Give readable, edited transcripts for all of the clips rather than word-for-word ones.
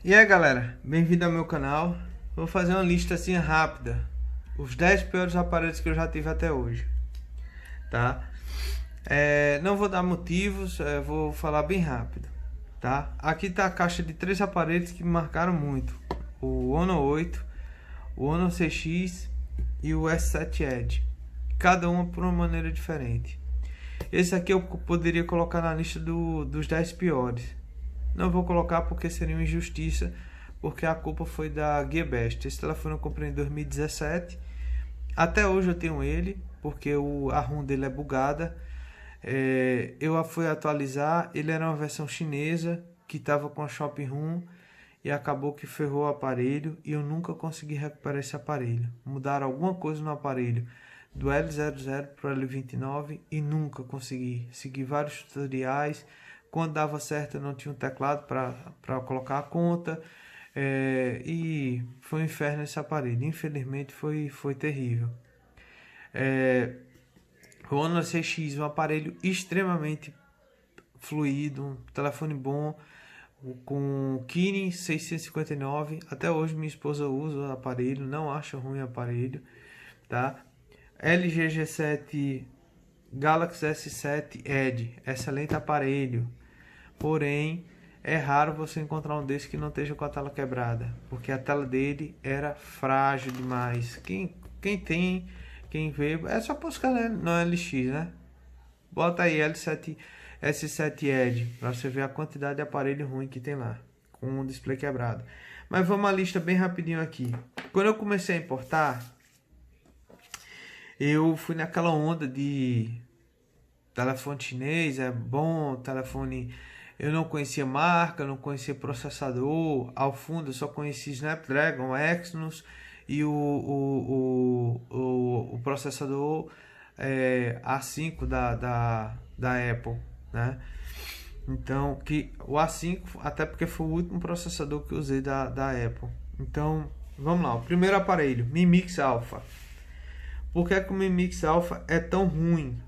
E aí galera, bem-vindo ao meu canal. Vou fazer uma lista assim rápida, os 10 piores aparelhos que eu já tive até hoje, tá? Não vou dar motivos, vou falar bem rápido, tá? Aqui tá a caixa de 3 aparelhos que me marcaram muito: o Honor 8, o Honor CX e o S7 Edge, cada uma por uma maneira diferente. Esse aqui eu poderia colocar na lista dos 10 piores. Não vou colocar porque seria uma injustiça, porque a culpa foi da Gearbest. Esse telefone eu comprei em 2017. Até hoje eu tenho ele, porque a ROM dele é bugada. Eu fui atualizar, ele era uma versão chinesa que estava com a Shop ROM e acabou que ferrou o aparelho e eu nunca consegui recuperar esse aparelho. Mudaram alguma coisa no aparelho do L00 para o L29 e nunca consegui. Segui vários tutoriais. Quando dava certo eu não tinha um teclado para colocar a conta. E foi um inferno esse aparelho. Infelizmente foi terrível. O Honor CX, um aparelho extremamente fluido, um telefone bom, com Kirin 659. Até hoje minha esposa usa o aparelho, não acha ruim o aparelho, tá? LG G7 Galaxy S7 Edge, excelente aparelho, porém é raro você encontrar um desse que não esteja com a tela quebrada, porque a tela dele era frágil demais. Quem vê, é só buscar no LX, né? Bota aí S7 Edge para você ver a quantidade de aparelho ruim que tem lá, com o display quebrado. Mas vamos à lista bem rapidinho aqui. Quando eu comecei a importar, eu fui naquela onda de telefone chinês, é bom, telefone. Eu não conhecia marca, não conhecia processador. Ao fundo eu só conhecia Snapdragon, Exynos e o processador A5 da Apple, né? Então, o A5, até porque foi o último processador que eu usei da Apple. Então, vamos lá. O primeiro aparelho, Mi Mix Alpha. Por que o Mi Mix Alpha é tão ruim?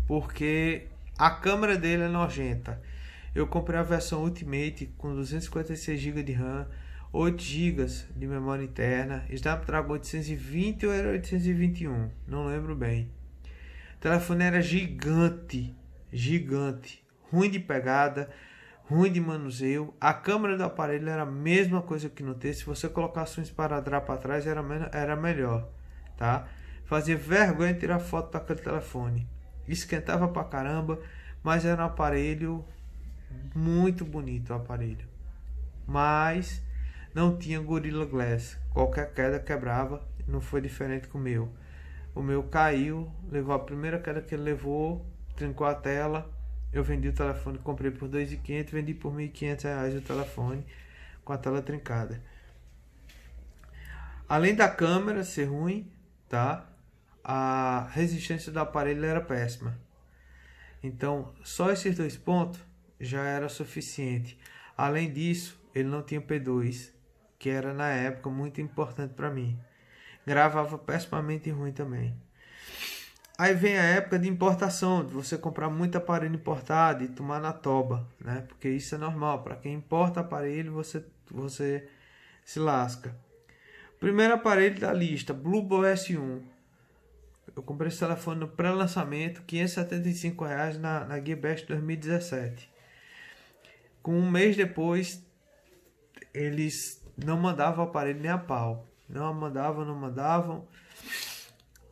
Porque a câmera dele é nojenta. Eu comprei a versão Ultimate com 256 GB de RAM, 8 GB de memória interna, Snapdragon 820 ou era 821, não lembro bem. O telefone era gigante, ruim de pegada, ruim de manuseio. A câmera do aparelho era a mesma coisa que no T. Se você colocasse um esparadrapo para trás era melhor, tá? Fazia vergonha tirar foto com aquele telefone. Esquentava pra caramba, mas era um aparelho muito bonito, o aparelho. Mas não tinha Gorilla Glass. Qualquer queda quebrava, não foi diferente com o meu. O meu caiu, levou a primeira queda que ele levou, trincou a tela. Eu vendi o telefone, comprei por 2.500, vendi por R$ 1.500 o telefone com a tela trincada. Além da câmera ser ruim, tá? A resistência do aparelho era péssima. Então, só esses dois pontos já era suficiente. Além disso, ele não tinha P2, que era na época muito importante para mim. Gravava pessimamente ruim também. Aí vem a época de importação, de você comprar muito aparelho importado e tomar na toba, né? Porque isso é normal. Para quem importa aparelho, você se lasca. Primeiro aparelho da lista, Blueball S1. Eu comprei esse telefone no pré-lançamento, R$ 575 na Gearbest 2017. Com um mês depois, eles não mandavam o aparelho nem a pau. Não mandavam.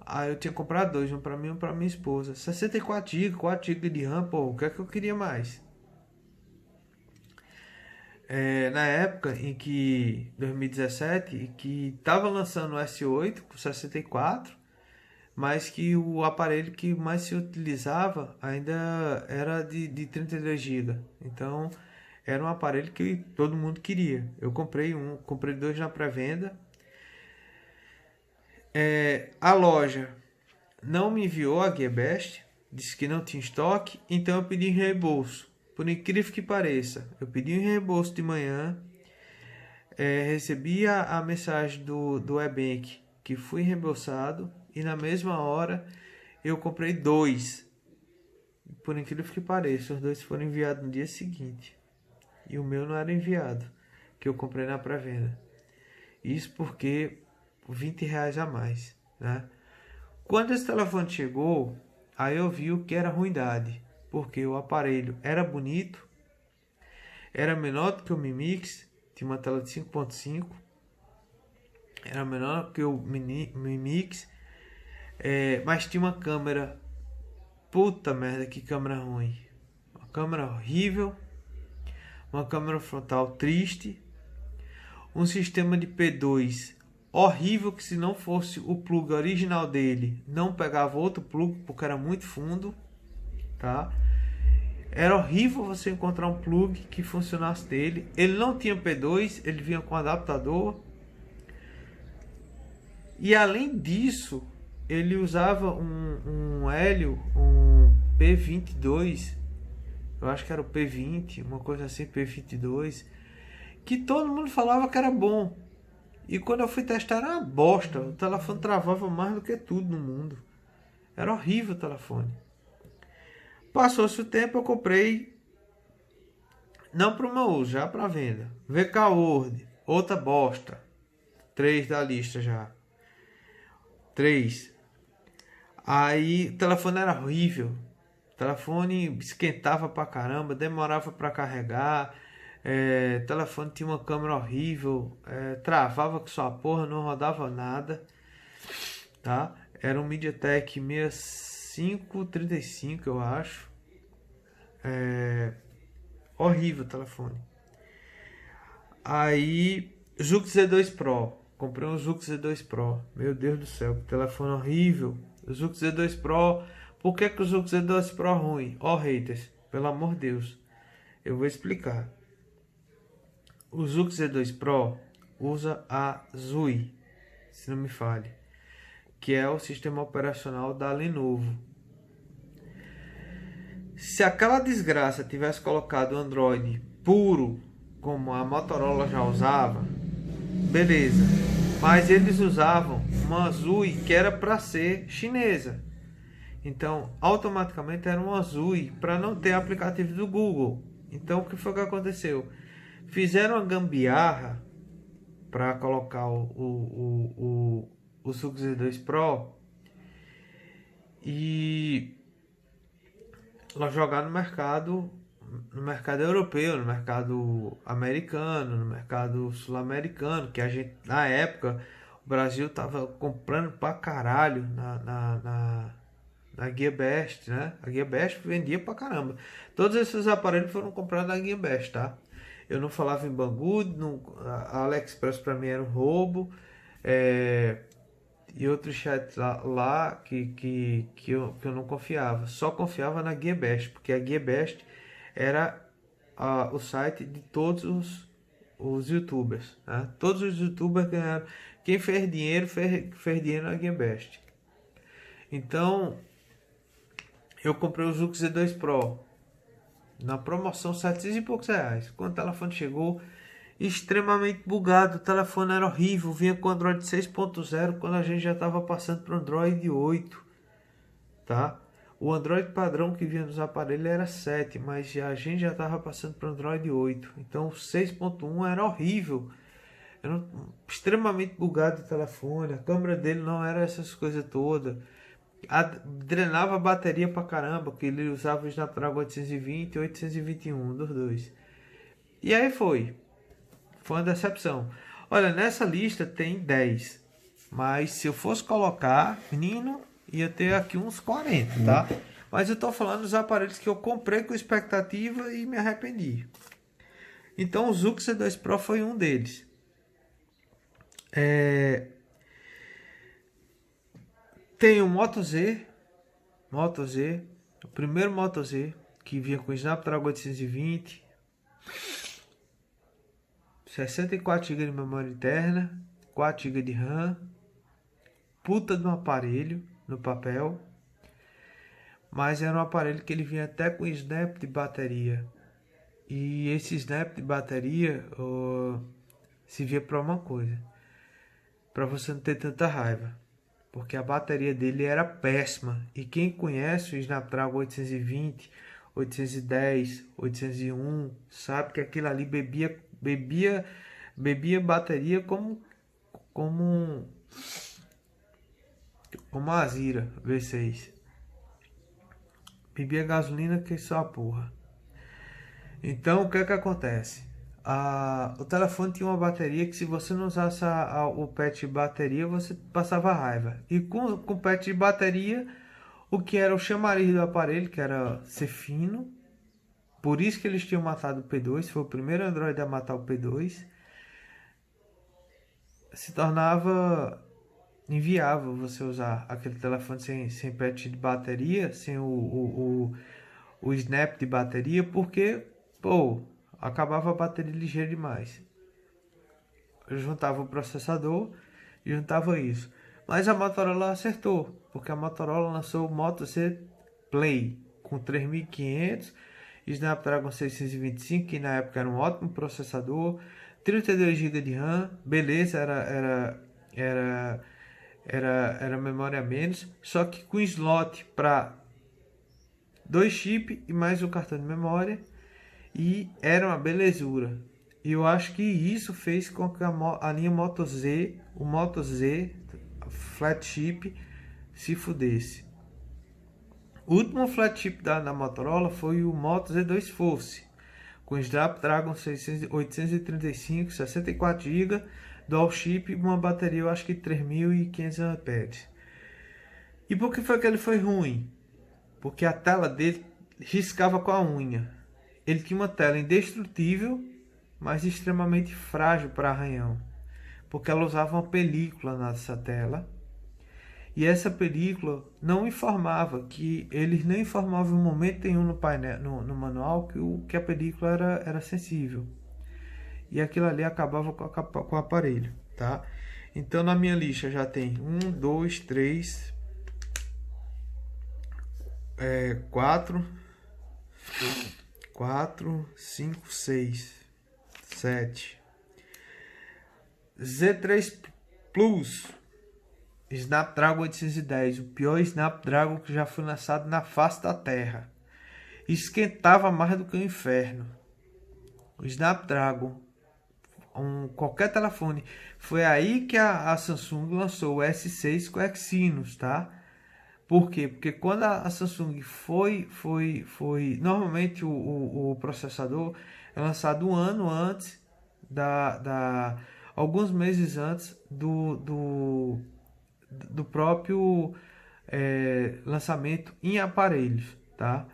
Aí eu tinha comprado dois, um para mim e um para minha esposa. 64 GB, 4 GB de RAM, pô, o que é que eu queria mais? Na época em que, 2017, que estava lançando o S8 com 64, mas que o aparelho que mais se utilizava ainda era de 32 GB. Então era um aparelho que todo mundo queria. Eu comprei dois na pré-venda. A loja não me enviou a Gearbest, disse que não tinha estoque, então eu pedi reembolso. Por incrível que pareça, eu pedi um reembolso de manhã, recebi a mensagem do e-bank que fui reembolsado e na mesma hora eu comprei dois. Por incrível que pareça, os dois foram enviados no dia seguinte e o meu não era enviado. que eu comprei na pré-venda. Isso porque R$ 20 a mais, né? Quando esse telefone chegou, aí eu vi o que era ruindade, porque o aparelho era bonito, era menor do que o Mi Mix, tinha uma tela de 5.5, era menor que o Mi Mix, mas tinha uma câmera, puta merda, que câmera ruim, uma câmera horrível, uma câmera frontal triste, um sistema de P2 horrível, que se não fosse o plug original dele, não pegava outro plug, porque era muito fundo, tá? Era horrível você encontrar um plug que funcionasse dele. Ele não tinha P2, ele vinha com adaptador. E além disso, ele usava um Helio, um P22, eu acho que era o P20, uma coisa assim, P22, que todo mundo falava que era bom. E quando eu fui testar era uma bosta. O telefone travava mais do que tudo no mundo. Era horrível o telefone. Passou-se o tempo, eu comprei, não para o meu uso, já para venda. VK Word, outra bosta. 3 da lista já. 3. Aí o telefone era horrível. O telefone esquentava pra caramba, demorava para carregar. O telefone tinha uma câmera horrível, travava com sua porra, não rodava nada, tá? Era um MediaTek 6535, eu acho. Horrível o telefone. Aí, Zux Z2 Pro. Comprei um Zux Z2 Pro. Meu Deus do céu, que telefone horrível. O Zux Z2 Pro. Por que o Zux Z2 Pro é ruim? Haters, pelo amor de Deus. Eu vou explicar. O Zux Z2 Pro usa a Zui, se não me falhe, que é o sistema operacional da Lenovo. Se aquela desgraça tivesse colocado o Android puro, como a Motorola já usava, beleza. Mas eles usavam uma Zui que era para ser chinesa. Então, automaticamente era uma Zui para não ter aplicativo do Google. Então, o que foi que aconteceu? Fizeram a gambiarra para colocar o Zux Z2 Pro e jogar no mercado europeu, no mercado americano, no mercado sul-americano, que a gente, na época, o Brasil tava comprando pra caralho na Gearbest, né? A Gearbest vendia pra caramba. Todos esses aparelhos foram comprados na Gearbest, tá? Eu não falava em Banggood, a AliExpress para mim era um roubo, e outros chats lá que eu não confiava. Só confiava na Gearbest, porque a Gearbest era o site de todos os youtubers, né? Todos os youtubers ganharam. Quem fez dinheiro, fez dinheiro na Gearbest. Então, eu comprei o Zux Z2 Pro na promoção, 700 e poucos reais. Quando o telefone chegou, extremamente bugado, o telefone era horrível, vinha com Android 6.0 quando a gente já estava passando para o Android 8, tá? O Android padrão que vinha nos aparelhos era 7, mas a gente já estava passando para o Android 8, então o 6.1 era horrível, era extremamente bugado o telefone, a câmera dele não era essas coisas todas. Drenava a bateria pra caramba, que ele usava o Snapdragon 820 e 821 dos dois. E aí foi uma decepção. Olha, nessa lista tem 10, mas se eu fosse colocar, menino, ia ter aqui uns 40, tá? Mas eu tô falando dos aparelhos que eu comprei com expectativa e me arrependi. Então o Zux Z2 Pro foi um deles. Tem o Moto Z, o primeiro Moto Z, que vinha com Snapdragon 820, 64 GB de memória interna, 4 GB de RAM, puta de um aparelho no papel, mas era um aparelho que ele vinha até com snap de bateria, e esse snap de bateria se via para uma coisa, para você não ter tanta raiva, porque a bateria dele era péssima. E quem conhece o Snapdragon 820, 810, 801, sabe que aquilo ali bebia Bebia bateria como a Azira V6. Bebia gasolina que só a porra. Então, o que é que acontece? O telefone tinha uma bateria que, se você não usasse o patch de bateria, você passava raiva. E com o patch de bateria, o que era o chamariz do aparelho, que era ser fino, por isso que eles tinham matado o P2, foi o primeiro Android a matar o P2, se tornava inviável você usar aquele telefone sem patch de bateria, sem o snap de bateria, porque, pô, acabava a bateria ligeiro demais. Eu juntava o processador e juntava isso. Mas a Motorola acertou, porque a Motorola lançou o Moto Z Play com 3500, Snapdragon 625, que na época era um ótimo processador, 32 GB de RAM, beleza, era memória a menos, só que com slot para 2 chips e mais um cartão de memória, e era uma belezura. E eu acho que isso fez com que a linha Moto Z, o Moto Z flagship, se fudesse. O último flagship da Motorola foi o Moto Z2 Force, com Snapdragon 835, 64 GB, dual chip e uma bateria, eu acho que 3.500 mAh. E por que foi que ele foi ruim? Porque a tela dele riscava com a unha. Ele tinha uma tela indestrutível, mas extremamente frágil para arranhão, porque ela usava uma película nessa tela, e essa película não informava, que eles não informavam em momento nenhum no painel, no manual, que a película era sensível, e aquilo ali acabava com o aparelho, tá? Então na minha lista já tem 1, 2, 3, 4, 5, 6, 7. Z3 Plus, Snapdragon 810, o pior Snapdragon que já foi lançado na face da Terra. Esquentava mais do que o inferno. O Snapdragon, qualquer telefone. Foi aí que a Samsung lançou o S6 com Exynos, tá? Por quê? Porque quando a Samsung foi normalmente o processador é lançado um ano antes alguns meses antes do próprio lançamento em aparelhos, tá?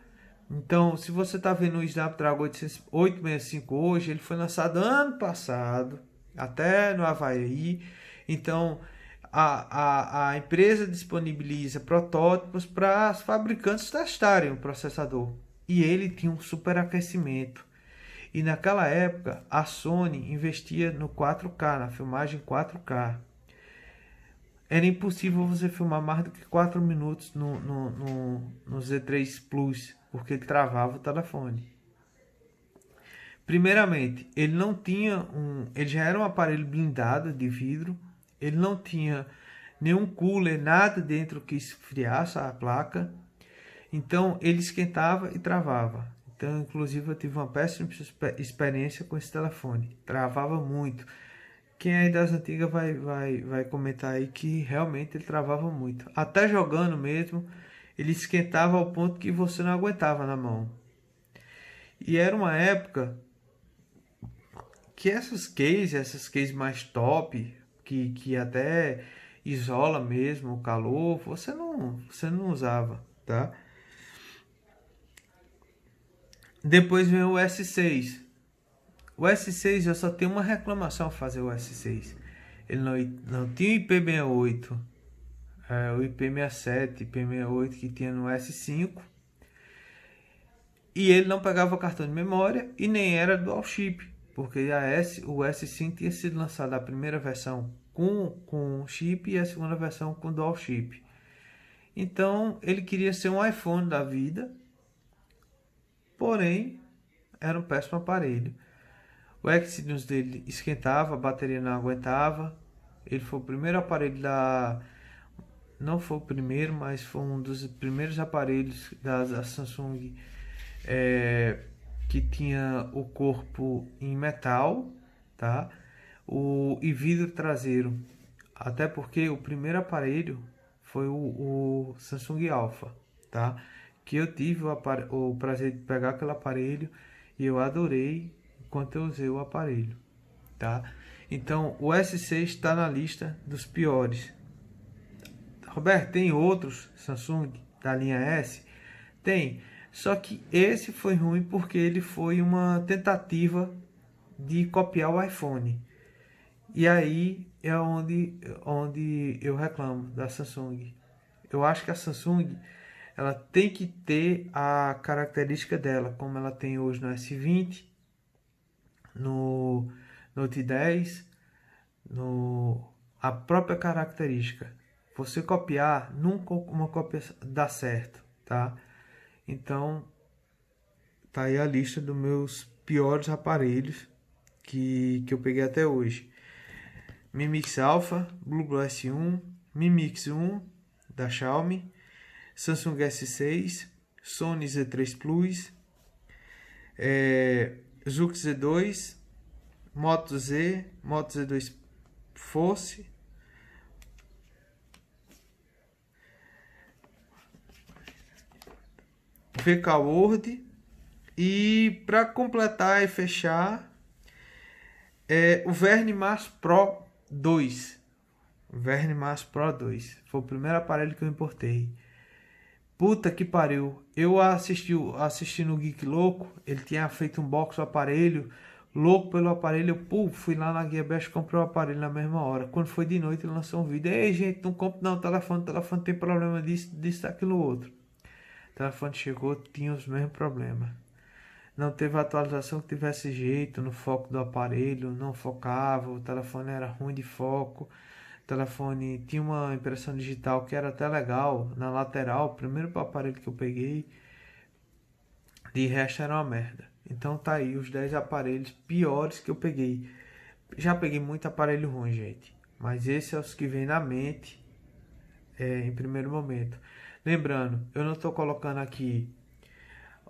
Então, se você está vendo o Snapdragon 865 hoje, ele foi lançado ano passado, até no Havaí. Então, a empresa disponibiliza protótipos para os fabricantes testarem o processador. E ele tinha um superaquecimento. E naquela época, a Sony investia no 4K, na filmagem 4K. Era impossível você filmar mais do que 4 minutos no Z3 Plus, porque ele travava o telefone. Primeiramente, ele não tinha ele já era um aparelho blindado de vidro, ele não tinha nenhum cooler, nada dentro que esfriasse a placa, então ele esquentava e travava. Então, inclusive, eu tive uma péssima experiência com esse telefone, travava muito. Quem é das antigas vai comentar aí que realmente ele travava muito. Até jogando mesmo, ele esquentava ao ponto que você não aguentava na mão. E era uma época que essas cases mais top, que até isola mesmo o calor, você não usava, tá? Depois vem o S6. O S6 eu só tenho uma reclamação a fazer o S6. Ele não tinha o IP68, o IP67, IP68 que tinha no S5. E ele não pegava cartão de memória e nem era dual chip, porque o S5 tinha sido lançado a primeira versão com chip e a segunda versão com dual chip. Então ele queria ser um iPhone da vida, porém era um péssimo aparelho. O Exynos dele esquentava, a bateria não aguentava. Ele foi o primeiro aparelho não foi o primeiro, mas foi um dos primeiros aparelhos da Samsung que tinha o corpo em metal, tá? E vidro traseiro, até porque o primeiro aparelho foi o Samsung Alpha, tá? Que eu tive o prazer de pegar aquele aparelho e eu adorei enquanto eu usei o aparelho, tá? Então o S6 está na lista dos piores. Roberto, tem outros Samsung da linha S? Tem, só que esse foi ruim porque ele foi uma tentativa de copiar o iPhone. E aí é onde eu reclamo da Samsung. Eu acho que a Samsung ela tem que ter a característica dela, como ela tem hoje no S20, no Note 10, a própria característica. Você copiar, nunca uma cópia dá certo, tá? Então, tá aí a lista dos meus piores aparelhos que eu peguei até hoje. Mi Mix Alpha, BlueBlue S1, Mi Mix 1 da Xiaomi, Samsung S6, Sony Z3 Plus, Zux Z2, Moto Z, Moto Z2 Force, VK World e para completar e fechar o Verne Mars Pro 2. Verne Mars Pro 2 foi o primeiro aparelho que eu importei. Puta que pariu. Eu assisti no Geek Louco. Ele tinha feito um box do aparelho. Louco pelo aparelho. Eu fui lá na Guia Best e comprei o aparelho na mesma hora. Quando foi de noite, ele lançou um vídeo. Ei, gente, não compre não. O telefone tem problema disso, daquilo, outro. O telefone chegou, tinha os mesmos problemas. Não teve atualização que tivesse jeito no foco do aparelho. Não focava. O telefone era ruim de foco. O telefone tinha uma impressão digital que era até legal na lateral, o primeiro aparelho que eu peguei, de resto era uma merda. Então tá aí os 10 aparelhos piores que eu peguei. Já peguei muito aparelho ruim, gente, mas esses são os que vem na mente em primeiro momento. Lembrando, eu não estou colocando aqui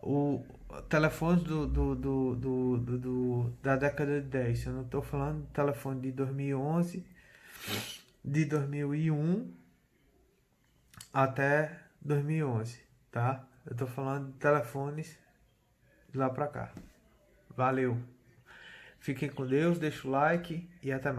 o telefones da década de 10. Eu não estou falando de telefone de 2011, de 2001 até 2011, tá? Eu tô falando de telefones de lá pra cá. Valeu. Fiquem com Deus, deixa o like e até mais.